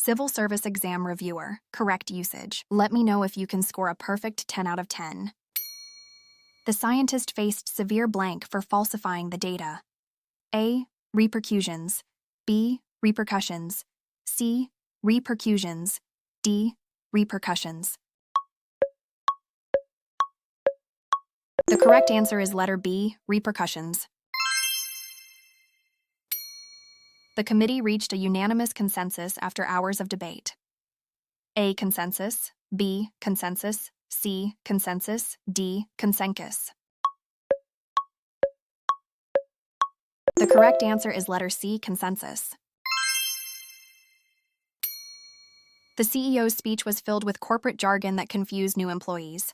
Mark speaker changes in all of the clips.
Speaker 1: Civil Service Exam Reviewer, correct usage. Let me know if you can score a perfect 10 out of 10. The scientist faced severe blank for falsifying the data. A. Repercussions. B. Repercussions. C. Repercussions. D. Repercussions. The correct answer is letter B, repercussions. The committee reached a unanimous consensus after hours of debate. A. Consensus. B. Consensus. C. Consensus. D. Consensus. The correct answer is letter C, consensus. The CEO's speech was filled with corporate jargon that confused new employees.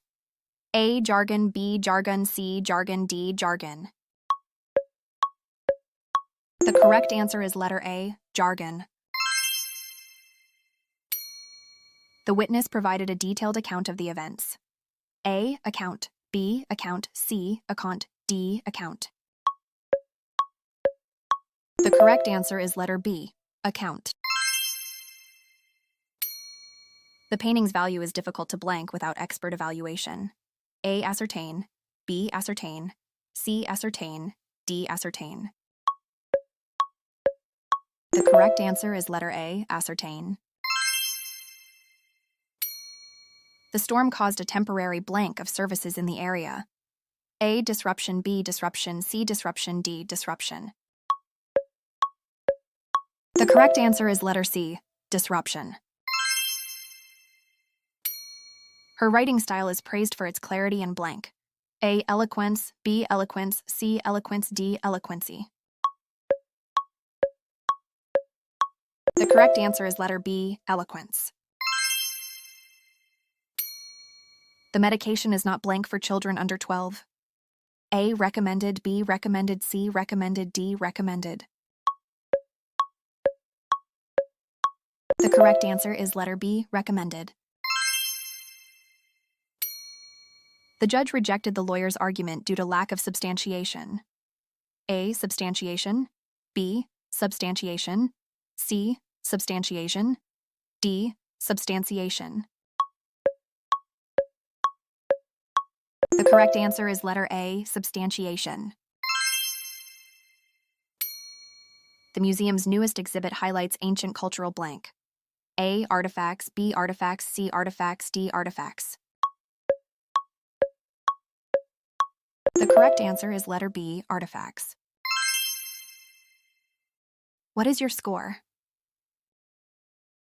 Speaker 1: A. Jargon. B. Jargon. C. Jargon. D. Jargon. The correct answer is letter A, jargon. The witness provided a detailed account of the events. A. Account. B. Account. C. Account. D. Account. The correct answer is letter B, account. The painting's value is difficult to blank without expert evaluation. A. Ascertain. B. Ascertain. C. Ascertain. D. Ascertain. The correct answer is letter A, ascertain. The storm caused a temporary blank of services in the area. A. Disruption. B. Disruption. C. Disruption. D. Disruption. The correct answer is letter C, disruption. Her writing style is praised for its clarity and blank. A. Eloquence. B. Eloquence. C. Eloquence. D. Eloquency. The correct answer is letter B, eloquence. The medication is not blank for children under 12. A. Recommended. B. Recommended. C. Recommended. D. Recommended. The correct answer is letter B, recommended. The judge rejected the lawyer's argument due to lack of substantiation. A. Substantiation. B. Substantiation. C. Substantiation. D. Substantiation. The correct answer is letter A, substantiation. The museum's newest exhibit highlights ancient cultural blank. A. Artifacts. B. Artifacts. C. Artifacts. D. Artifacts. The correct answer is letter B, artifacts. What is your score?